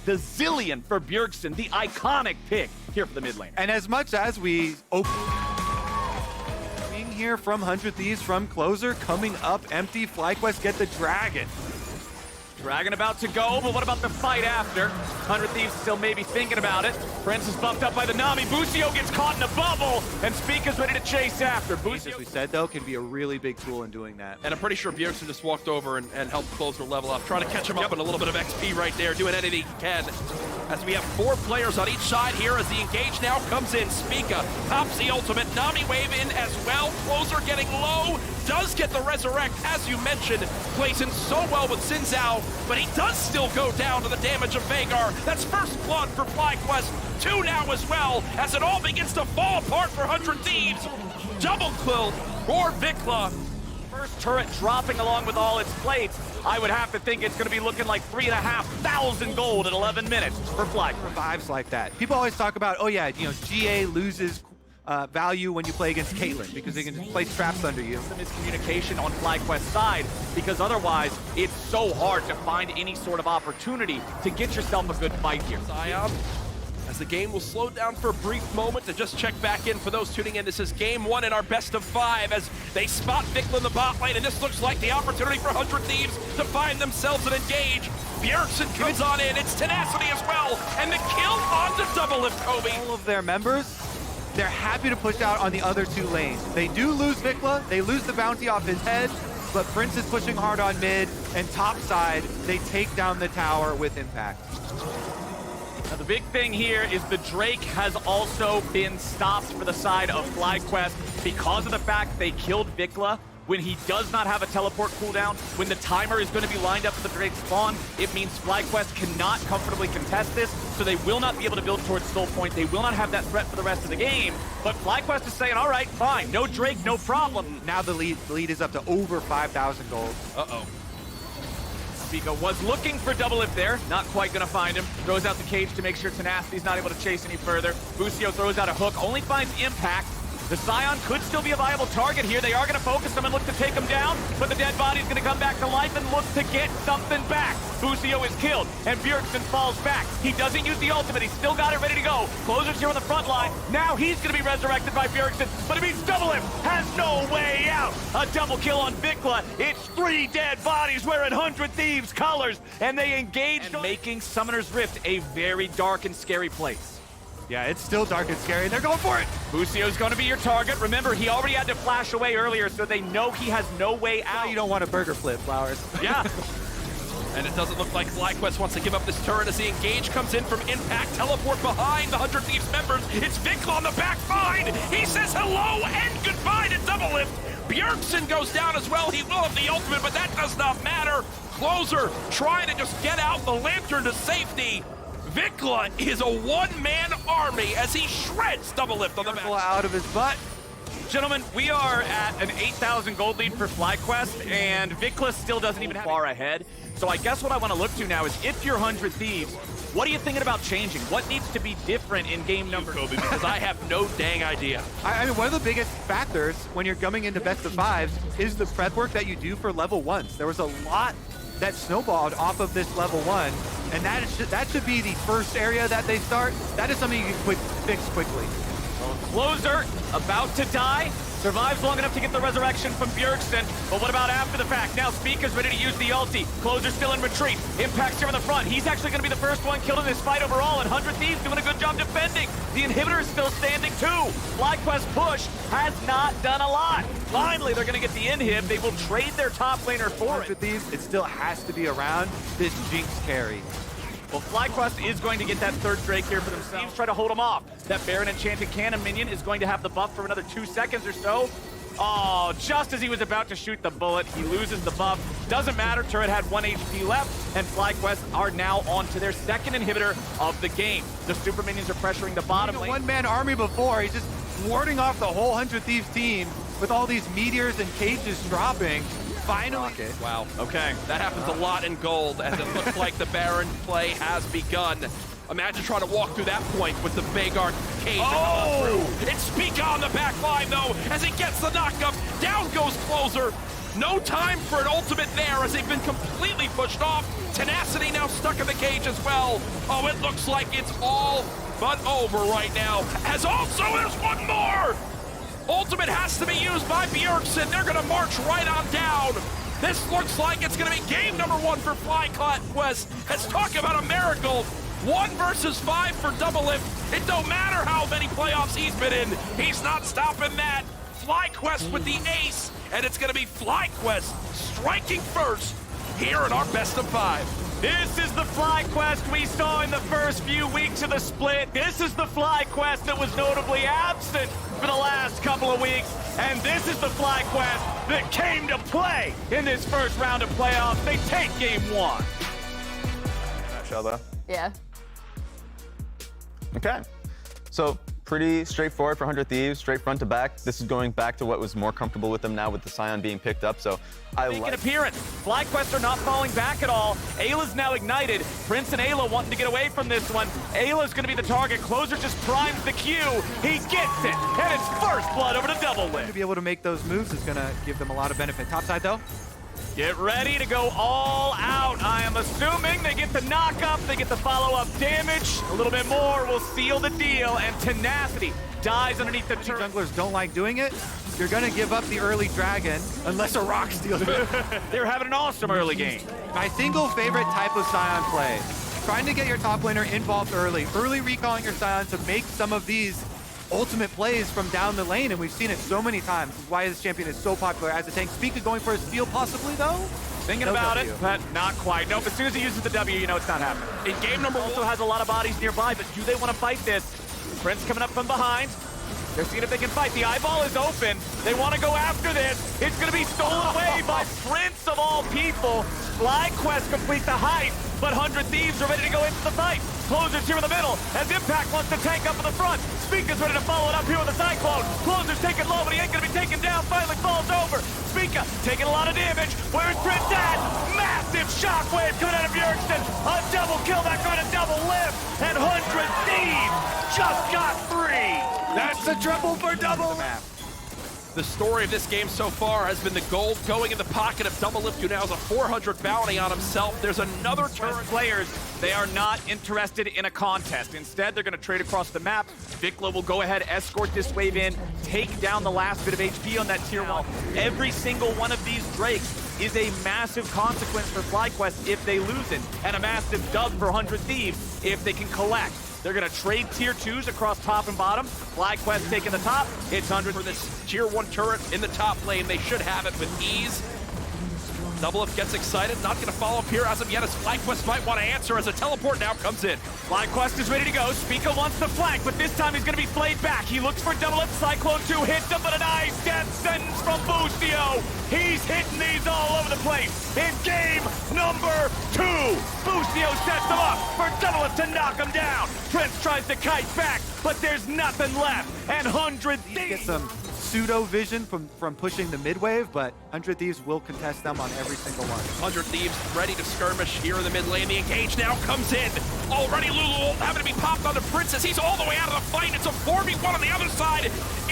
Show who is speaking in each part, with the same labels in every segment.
Speaker 1: the Zillion for Bjergsen, the iconic pick here for the mid lane.
Speaker 2: And as much as we open here from 100 Thieves, from Closer, coming up empty, FlyQuest get the Dragon.
Speaker 1: Dragon about to go, but what about the fight after? 100 Thieves still maybe thinking about it. Prince is bumped up by the Nami. Busio gets caught in a bubble, and Spica's ready to chase after.
Speaker 2: Busio, as we said, though, can be a really big tool in doing that.
Speaker 3: And I'm pretty sure Bjergsen just walked over and helped Closer level up, trying to catch him up in a little bit of XP right there, doing anything he can. As we have 4 players on each side here, as the engage now comes in. Spica pops the ultimate, Nami wave in as well. Closer getting low, does get the resurrect, as you mentioned, plays in so well with Xin Zhao, but he does still go down to the damage of Veigar. That's first blood for FlyQuest, 2 now as well, as it all begins to fall apart for 100 Thieves. Double kill for Vikla.
Speaker 1: First turret dropping along with all its plates. I would have to think it's going to be looking like 3,500 gold in 11 minutes for FlyQuest.
Speaker 2: Vibes like that. People always talk about, oh yeah, you know, GA loses value when you play against Caitlyn because they can just place traps under you.
Speaker 1: Some miscommunication on FlyQuest's side, because otherwise it's so hard to find any sort of opportunity to get yourself a good fight here.
Speaker 3: Zion, as the game will slow down for a brief moment to just check back in for those tuning in. This is game 1 in our best of 5 as they spot Vikla in the bot lane, and this looks like the opportunity for 100 Thieves to find themselves an engage. Bjergsen comes on in, it's tenacity as well, and the kill on the double lift, Kobe.
Speaker 2: All of their members, they're happy to push out on the other 2 lanes. They do lose Vikla, they lose the bounty off his head, but Prince is pushing hard on mid, and top side, they take down the tower with impact.
Speaker 1: Now the big thing here is the Drake has also been stopped for the side of FlyQuest because of the fact they killed Vikla. When he does not have a teleport cooldown, when the timer is going to be lined up for the Drake spawn, it means FlyQuest cannot comfortably contest this, so they will not be able to build towards Soul Point. They will not have that threat for the rest of the game, but FlyQuest is saying, all right, fine, no Drake, no problem.
Speaker 2: Now the lead is up to over 5,000 gold.
Speaker 3: Uh-oh.
Speaker 1: Spica was looking for double lift there, not quite gonna find him. Throws out the cage to make sure Tenacity's not able to chase any further. Busio throws out a hook, only finds impact. The Scion could still be a viable target here. They are going to focus him and look to take him down, but the dead body's going to come back to life and look to get something back. Busio is killed, and Bjergsen falls back. He doesn't use the ultimate. He's still got it ready to go. Closer's here on the front line. Now he's going to be resurrected by Bjergsen, but it means double lift has no way out. A double kill on Vikla. It's 3 dead bodies wearing 100 Thieves colors, and they engaged, and making Summoner's Rift a very dark and scary place.
Speaker 2: Yeah, it's still dark and scary, and they're going for it.
Speaker 1: Busio's going to be your target. Remember, he already had to flash away earlier, so they know he has no way out.
Speaker 2: You don't want a burger flip, Flowers.
Speaker 1: Yeah.
Speaker 3: And it doesn't look like FlyQuest wants to give up this turret as the engage comes in from Impact. Teleport behind the 100 Thieves members. It's Vikla on the back line. He says hello and goodbye to double lift. Bjergsen goes down as well. He will have the ultimate, but that does not matter. Closer trying to just get out the lantern to safety. Vikla is a one-man army as he shreds double lift on the back.
Speaker 2: Out of his butt.
Speaker 1: Gentlemen, we are at an 8,000 gold lead for FlyQuest, and Vikla still doesn't even have far ahead. So I guess what I want to look to now is, if you're 100 Thieves, what are you thinking about changing? What needs to be different in game number?
Speaker 3: Kobe, because I have no dang idea.
Speaker 2: I mean, one of the biggest factors when you're coming into best of 5s is the prep work that you do for level 1s. There was a lot that snowballed off of this level 1, and that should be the first area that they start. That is something you can fix quickly.
Speaker 1: Well, Closer about to die. Survives long enough to get the resurrection from Bjergsen, but what about after the fact? Now Spica's ready to use the ulti. Closer's still in retreat. Impact's here on the front. He's actually going to be the first one killed in this fight overall, and 100 Thieves doing a good job defending. The inhibitor is still standing too. FlyQuest push has not done a lot. Finally, they're going to get the inhib. They will trade their top laner for it.
Speaker 2: 100 Thieves, it still has to be around this Jinx carry.
Speaker 1: Well, FlyQuest is going to get that third Drake here for themselves. Try to hold him off. That Baron Enchanted Cannon minion is going to have the buff for another 2 seconds or so. Oh, just as he was about to shoot the bullet, he loses the buff. Doesn't matter, turret had 1 HP left, and FlyQuest are now on to their second inhibitor of the game. The super minions are pressuring the bottom lane.
Speaker 2: One-man army before, he's just warding off the whole 100 Thieves team with all these meteors and cages dropping. Finally.
Speaker 3: Wow, okay. That happens a lot in gold, as it looks like the Baron play has begun. Imagine trying to walk through that point with the Veigar cage. Oh! It's Spica on the back line, though, as he gets the knockup. Down goes Closer. No time for an ultimate there as they've been completely pushed off. Tenacity now stuck in the cage as well. Oh, it looks like it's all but over right now. As also, there's one more! Ultimate has to be used by Bjergsen. They're gonna march right on down. This looks like it's gonna be game number 1 for FlyQuest. Let's talk about a miracle. 1 versus 5 for Doublelift. It don't matter how many playoffs he's been in. He's not stopping that. FlyQuest with the ace, and it's gonna be FlyQuest striking first here in our best of 5.
Speaker 1: This is the FlyQuest we saw in the first few weeks of the split. This is the FlyQuest that was notably absent for the last couple of weeks. And this is the FlyQuest that came to play in this first round of playoffs. They take game 1.
Speaker 4: Shell though.
Speaker 5: Yeah.
Speaker 4: Okay. So pretty straightforward for 100 Thieves, straight front to back. This is going back to what was more comfortable with them now with the Scion being picked up. So I
Speaker 1: Make
Speaker 4: like
Speaker 1: an appearance. FlyQuest are not falling back at all. Ayla's now ignited. Prince and Ayla wanting to get away from this one. Ayla's going to be the target. Closer just primes the Q. He gets it. And it's first blood over to Doublelift.
Speaker 2: To be able to make those moves is going to give them a lot of benefit. Top side, though.
Speaker 1: Get ready to go all out. I am assuming they get the knock-up, they get the follow-up damage. A little bit more will seal the deal, and Tenacity dies underneath the turret.
Speaker 2: Junglers don't like doing it. You're going to give up the early dragon unless a rock steals it.
Speaker 1: They're having an awesome early game.
Speaker 2: My single favorite type of Scion play. Trying to get your top laner involved early. Early recalling your Scion to make some of these ultimate plays from down the lane, and we've seen it so many times. This is why this champion is so popular as a tank. Spica going for a steal possibly, though?
Speaker 1: Thinking
Speaker 2: No
Speaker 1: about
Speaker 2: W.
Speaker 1: it, but not quite. Nope, as soon as he uses the W, you know it's not happening.
Speaker 3: In game number 1,
Speaker 1: Also has a lot of bodies nearby, but do they want to fight this? Prince coming up from behind. They're seeing if they can fight. The eyeball is open. They want to go after this. It's going to be stolen away by Prince of all people. FlyQuest complete the hype, but 100 Thieves are ready to go into the fight. Closer's here in the middle, as Impact wants to tank up in the front. Spica's ready to follow it up here with a Cyclone. Closer's taking low, but he ain't going to be taken down. Finally falls over. Spica taking a lot of damage. Where's Prince at? Massive shockwave coming out of Bjergsen. A double kill back on a double lift. And 100 Thieves just got 3. That's a triple for double.
Speaker 3: the story of this game so far has been the gold going in the pocket of Doublelift, who now has a 400 bounty on himself. There's another turn.
Speaker 1: Players, they are not interested in a contest. Instead, they're going to trade across the map. Vikla will go ahead, escort this wave in, take down the last bit of HP on that tier 1. Every single one of these Drakes is a massive consequence for FlyQuest if they lose it, and a massive dub for 100 Thieves if they can collect. They're going to trade tier 2s across top and bottom. FlyQuest taking the top. It's 100
Speaker 3: for this tier 1 turret in the top lane. They should have it with ease. Doublelift gets excited, not going to follow up here as of yet, as FlyQuest might want to answer as a teleport now comes in.
Speaker 1: FlyQuest is ready to go. Spica wants to flank, but this time he's going to be flayed back. He looks for Doublelift. Cyclone 2 hits him, but a nice death sentence from Bustio. He's hitting these all over the place. In game number 2, Bustio sets him up for Doublelift to knock him down. Prince tries to kite back, but there's nothing left. And 100 Thieves
Speaker 2: get some pseudo vision from pushing the mid wave, but 100 Thieves will contest them on every single one.
Speaker 3: 100 Thieves ready to skirmish here in the mid lane. The engage now comes in. Already Lulu having to be popped on the Princess. He's all the way out of the fight. It's a 4v1 on the other side.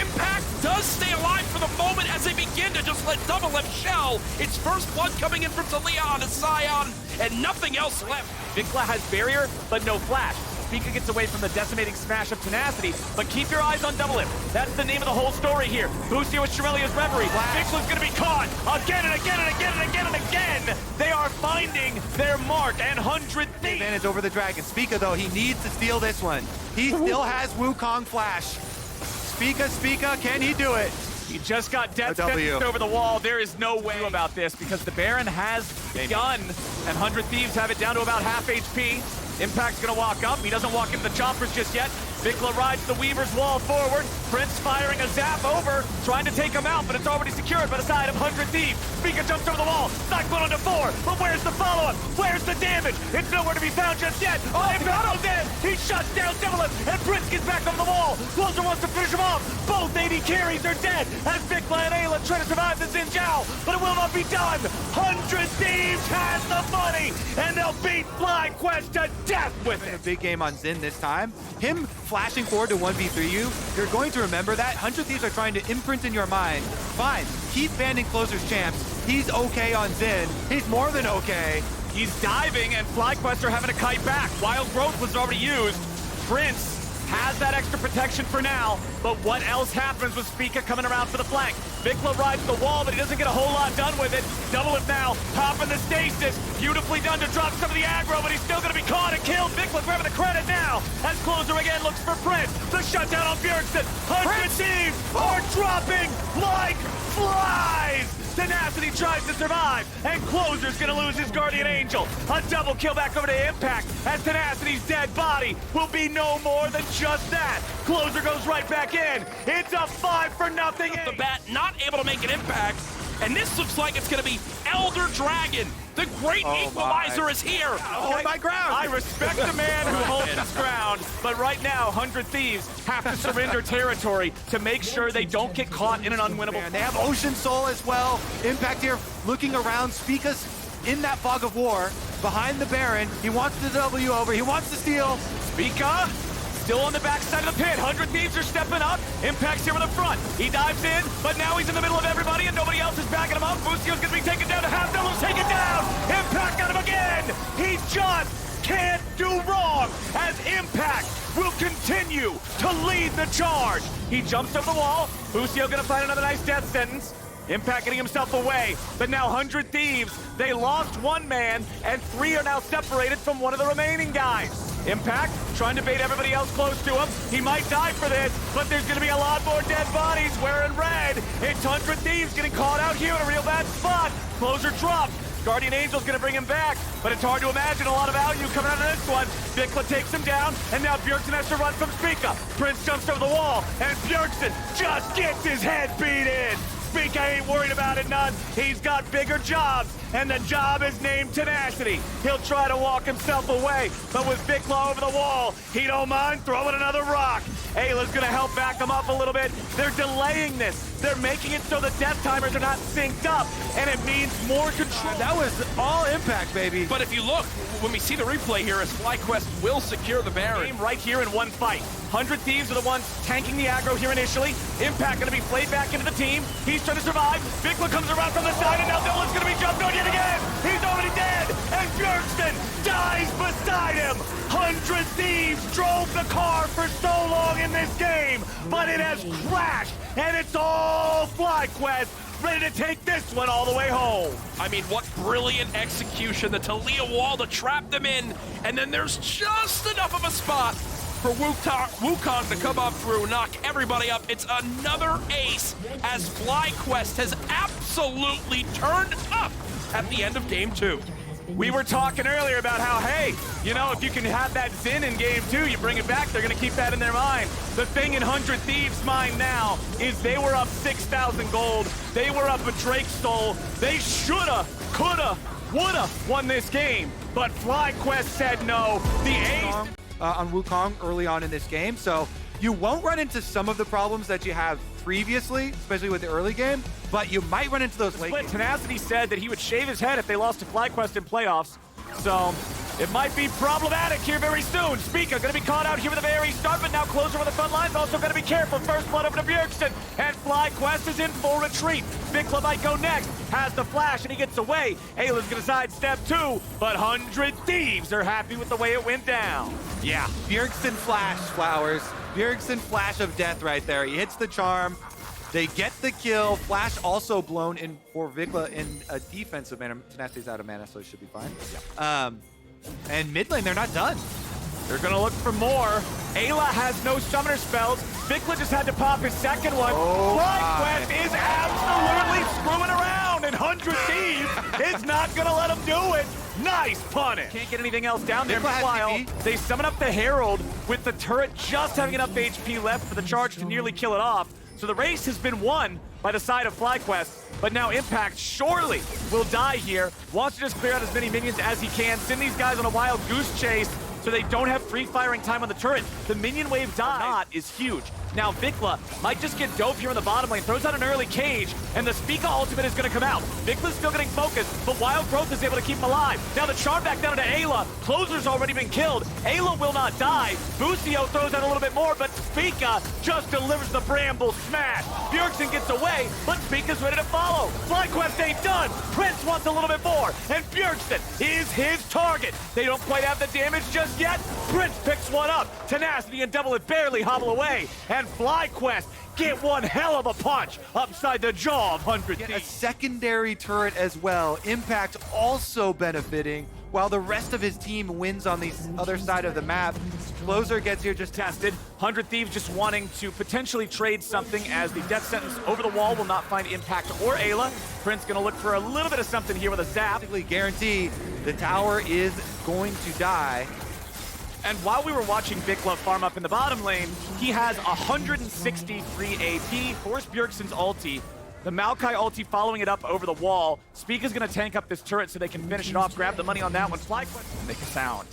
Speaker 3: Impact does stay alive for the moment as they begin to just let Doublelift shell. It's first blood coming in from Talia on his Scion, and nothing else left.
Speaker 1: Vikla has barrier, but no flash. Spica gets away from the decimating smash of Tenacity, but keep your eyes on Doublelift. That's the name of the whole story here. Bustio with Shirelia's Reverie. Vikla's gonna be caught again and again and again and again and again. They are finding their mark, and 100 Thieves.
Speaker 2: Advantage over the Dragon. Spica, though, he needs to steal this one. He still has Wukong Flash. Spica, can he do it?
Speaker 1: He just got death
Speaker 2: W.
Speaker 1: sentenced over the wall. There is no way about this because the Baron has begun, and 100 Thieves have it down to about half HP. Impact's gonna walk up. He doesn't walk into the choppers just yet. Vikla rides the Weaver's wall forward. Prince firing a zap over, trying to take him out, but it's already secured by the side of 100 Thieves. Spica jumps over the wall. Cyclone onto 4, but where's the follow-up? Where's the damage? It's nowhere to be found just yet. Oh, Impact dead. He shuts down Doublelift, and Prince gets back over the wall. Closer wants to finish him off. Both AD carries are dead as Vikla and Ayla try to survive the Xin Zhao, but it will not be done. 100 Thieves has the money, and they'll beat FlyQuest to death with
Speaker 2: A
Speaker 1: it.
Speaker 2: big game on Xin this time. Him flashing forward to 1v3 you, you're going to remember that. 100 Thieves are trying to imprint in your mind. Fine, keep banning Closer's champs. He's okay on Xin. He's more than okay.
Speaker 1: He's diving, and FlyQuest are having to kite back. Wild Growth was already used. Prince has that extra protection for now, but what else happens with Spica coming around for the flank? Vikla rides the wall, but he doesn't get a whole lot done with it. Double it now, popping the stasis. Beautifully done to drop some of the aggro, but he's still gonna be caught and killed. Vikla grabbing the credit now, as Closer again looks for Prince. The shutdown on Bjergsen. 100 Thieves are dropping like flies. Tenacity tries to survive, and Closer's gonna lose his Guardian Angel. A double kill back over to Impact, as Tenacity's dead body will be no more than just that. Closer goes right back in. It's a 5-0.
Speaker 3: The bat not able to make an impact, and this looks like it's going to be Elder Dragon. The great equalizer is here.
Speaker 2: Hold my ground.
Speaker 1: I respect the man who holds his ground, but right now, 100 Thieves have to surrender territory to make sure they don't get caught in an unwinnable.
Speaker 2: And they have Ocean Soul as well. Impact here looking around. Spica's in that fog of war behind the Baron. He wants the W over. He wants to steal.
Speaker 1: Spica still on the backside of the pit. 100 Thieves are stepping up. Impact's here in the front. He dives in, but now he's in the middle of everybody and nobody else is backing him up. Busio's gonna be taken down to half. Devil's taken down. Impact got him again. He just can't do wrong as Impact will continue to lead the charge. He jumps over the wall. Busio gonna find another nice death sentence. Impact getting himself away, but now 100 Thieves, they lost one man, and 3 are now separated from one of the remaining guys. Impact trying to bait everybody else close to him. He might die for this, but there's gonna be a lot more dead bodies wearing red. It's 100 Thieves getting caught out here in a real bad spot. Closer dropped. Guardian Angel's gonna bring him back, but it's hard to imagine a lot of value coming out of this one. Vikla takes him down, and now Bjergsen has to run from Spica. Prince jumps over the wall, and Bjergsen just gets his head beat in. Spica ain't worried about it none. He's got bigger jobs, and the job is named Tenacity. He'll try to walk himself away, but with Vikla over the wall, he don't mind throwing another rock. Ayla's gonna help back him up a little bit. They're delaying this. They're making it so the death timers are not synced up, and it means more control.
Speaker 2: That was all Impact, baby.
Speaker 3: But if you look, when we see the replay here, as FlyQuest will secure the Baron.
Speaker 1: Game right here in one fight. 100 Thieves are the ones tanking the aggro here initially. Impact gonna be played back into the team. He's trying to survive. Vikla comes around from the side, and now Dylan's gonna be jumped on yet again. He's already dead, and Bjergsen dies beside him. 100 Thieves drove the car for so long in this game, but it has crashed, and it's all FlyQuest ready to take this one all the way home.
Speaker 3: I mean, what brilliant execution. The Talia wall to trap them in, and then there's just enough of a spot for Wukong to come up through, knock everybody up. It's another ace as FlyQuest has absolutely turned up at the end of game 2.
Speaker 1: We were talking earlier about how, hey, you know, if you can have that Xin in game 2, you bring it back, they're going to keep that in their mind. The thing in 100 Thieves' mind now is they were up 6,000 gold. They were up a Drake Soul. They shoulda, coulda, woulda won this game, but FlyQuest said no. The ace
Speaker 2: on Wukong early on in this game, so you won't run into some of the problems that you have previously, especially with the early game, but you might run into those late games.
Speaker 1: Tenacity said that he would shave his head if they lost to FlyQuest in playoffs, so it might be problematic here very soon. Spica gonna be caught out here with a very start, but now Closer with the front lines, also gonna be careful. First blood over to Bjergsen, and FlyQuest is in full retreat. Vikla might go next, has the flash, and he gets away. Ayla's gonna sidestep too, but 100 Thieves are happy with the way it went down.
Speaker 2: Yeah, Bjergsen flash, Flowers. Bjergsen flash of death right there. He hits the charm. They get the kill. Flash also blown in for Vikla in a defensive manner. Tenacity's out of mana, so it should be fine. Yeah. And mid lane, they're not done.
Speaker 1: They're gonna look for more. Ayla has no summoner spells. Vikla just had to pop his second one. FlyQuest is absolutely screwing around, and 100 Thieves is not gonna let him do it. Nice punish. Can't get anything else down there. Meanwhile, they summon up the Herald with the turret just having enough HP left for the charge to nearly kill it off. So the race has been won by the side of FlyQuest, but now Impact surely will die here. Wants to just clear out as many minions as he can, send these guys on a wild goose chase so they don't have free firing time on the turret. The minion wave die not is huge. Now Vikla might just get dope here in the bottom lane, throws out an early cage, and the Spica ultimate is going to come out. Vikla's still getting focused, but Wild Growth is able to keep him alive. Now the charm back down to Ayla. Closer's already been killed. Ayla will not die. Busio throws out a little bit more, but Spica just delivers the Bramble Smash. Bjergsen gets away, but Spica's ready to follow. FlyQuest ain't done. Prince wants a little bit more, and Bjergsen is his target. They don't quite have the damage just yet. Prince picks one up. Tenacity and Double It barely hobble away, and FlyQuest get one hell of a punch upside the jaw of 100
Speaker 2: Get a
Speaker 1: Thieves.
Speaker 2: secondary turret as well. Impact also benefiting, while the rest of his team wins on the other side of the map. Closer gets here just
Speaker 1: Tested. 100 Thieves just wanting to potentially trade something, as the death sentence over the wall will not find Impact or Ayla. Prince gonna look for a little bit of something here with a zap.
Speaker 2: basically guarantee the tower is going to die.
Speaker 1: And while we were watching Vikla farm up in the bottom lane, he has 163 AP. Force Bjergsen's ulti. The Maokai ulti following it up over the wall. Spica's gonna tank up this turret so they can finish it off, grab the money on that one. FlyQuest make a sound.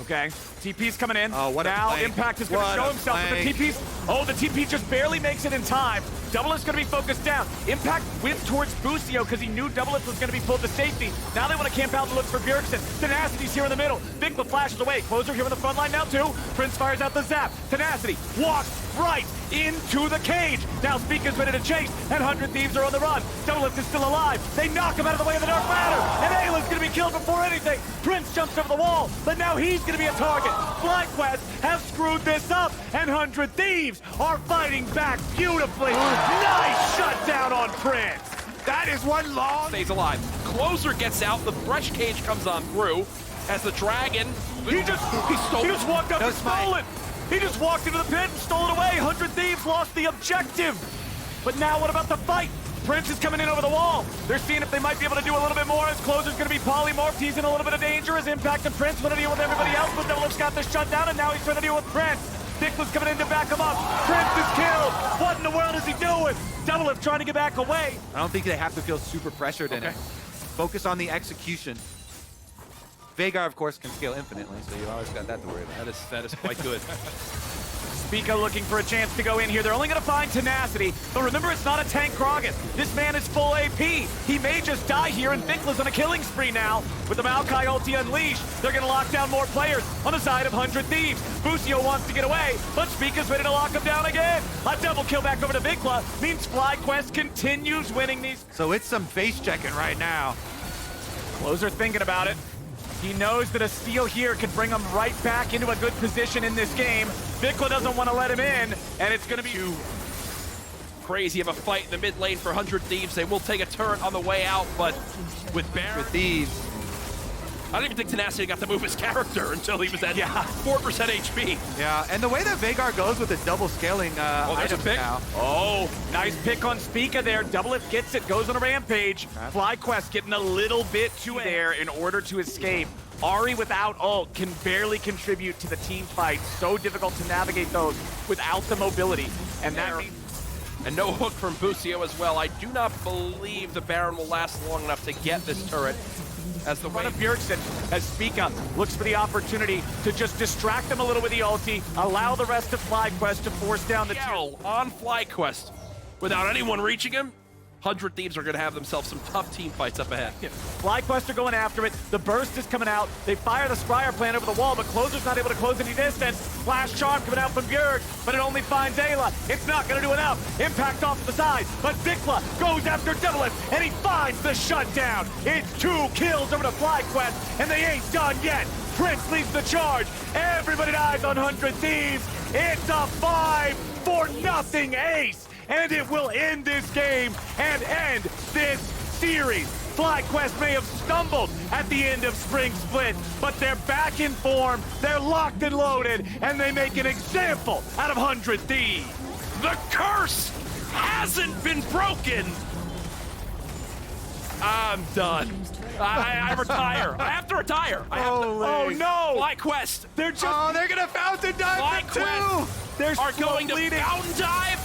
Speaker 1: Okay, TP's coming in.
Speaker 2: Oh, what a
Speaker 1: now
Speaker 2: flank.
Speaker 1: Impact is gonna
Speaker 2: What
Speaker 1: show
Speaker 2: a
Speaker 1: himself, but the
Speaker 2: flank.
Speaker 1: TP's, oh, the TP just barely makes it in time. Doublelift's gonna be focused down. Impact went towards Busio because he knew Doublelift was gonna be pulled to safety. Now they want to camp out and look for Bjergsen. Tenacity's here in the middle. Vikla flashes away. Closer here on the front line now too. Prince fires out the zap. Tenacity walks right into the cage. Now Spica's ready to chase, and 100 Thieves are on the run. Doublelift is still alive. They knock him out of the way of the Dark Ladder, and Ayla's gonna be killed before anything. Prince jumps over the wall, but now he's gonna be a target. FlyQuest have screwed this up, and 100 Thieves are fighting back beautifully. Nice shutdown on Prince.
Speaker 2: That is one long.
Speaker 3: Stays alive. Closer gets out. The Thresh Cage comes on through as the Dragon.
Speaker 1: He just walked up
Speaker 2: No
Speaker 1: and stole
Speaker 2: smite.
Speaker 1: it. He just walked into the pit and stole it away. 100 Thieves lost the objective. But now what about the fight? Prince is coming in over the wall. They're seeing if they might be able to do a little bit more, as Closer's going to be polymorphed. He's in a little bit of danger as Impact and Prince want to deal with everybody else, but Doublelift's got this shut down, and now he's trying to deal with Prince. Vikla's coming in to back him up. Prince is killed. What in the world is he doing? Doublelift trying to get back away.
Speaker 2: I don't think they have to feel super pressured in
Speaker 1: Okay.
Speaker 2: it. Focus on the execution. Veigar, of course, can scale infinitely, so you always got that to worry about.
Speaker 3: That is quite good.
Speaker 1: Spica looking for a chance to go in here. They're only going to find Tenacity, but remember, it's not a tank Krogan. This man is full AP. He may just die here, and Vikla's on a killing spree now. With the Maokai ulti unleashed, they're going to lock down more players on the side of 100 Thieves. Busio wants to get away, but Spica's ready to lock him down again. A double kill back over to Vikla means FlyQuest continues winning these.
Speaker 2: So it's some face checking right now.
Speaker 1: Closer thinking about it. He knows that a steal here could bring him right back into a good position in this game. Vikla doesn't want to let him in, and it's going to be
Speaker 3: Too crazy of a fight in the mid lane for 100 Thieves. They will take a turret on the way out, but with Baron,
Speaker 2: For Thieves.
Speaker 3: I don't even think Tenacity got to move his character until he was at 4% HP.
Speaker 2: Yeah, and the way that Veigar goes with the double scaling
Speaker 3: there's a
Speaker 2: items
Speaker 3: pick.
Speaker 2: now.
Speaker 1: Oh, nice pick on Spica there. Doublelift gets it, goes on a rampage. FlyQuest getting a little bit too there in order to escape. Ari without ult can barely contribute to the team fight. So difficult to navigate those without the mobility. And that means
Speaker 3: And no hook from Busio as well. I do not believe the Baron will last long enough to get this turret. As the
Speaker 1: one
Speaker 3: way
Speaker 1: of Bjergsen, as Spica looks for the opportunity to just distract them a little with the ulti, allow the rest of FlyQuest to force down the
Speaker 3: yell on FlyQuest without anyone reaching him, 100 Thieves are going to have themselves some tough team fights up ahead.
Speaker 1: FlyQuest are going after it. The burst is coming out. They fire the Spire plan over the wall, but Closer's not able to close any distance. Flash charm coming out from Bjerg, but it only finds Ayla. It's not going to do enough. Impact off to the side, but Vikla goes after Doublelift, and he finds the shutdown. It's 2 kills over to FlyQuest, and they ain't done yet. Prince leads the charge. Everybody dies on 100 Thieves. It's a 5-0 ace. And it will end this game and end this series. FlyQuest may have stumbled at the end of Spring Split, but they're back in form, they're locked and loaded, and they make an example out of 100 Thieves.
Speaker 3: The curse hasn't been broken. I'm done. I retire. I have to retire. I have to.
Speaker 1: Oh no!
Speaker 3: FlyQuest.
Speaker 1: They're just
Speaker 2: Oh, they're gonna fountain dive for
Speaker 3: FlyQuest
Speaker 1: they're
Speaker 3: are
Speaker 1: slow
Speaker 3: going to
Speaker 1: bleeding.
Speaker 3: fountain dive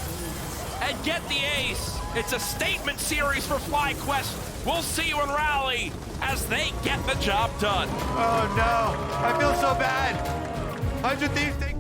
Speaker 3: and get the ace. It's a statement series for FlyQuest. We'll see you in Rally as they get the job done.
Speaker 2: Oh no, I feel so bad. 100 Thieves take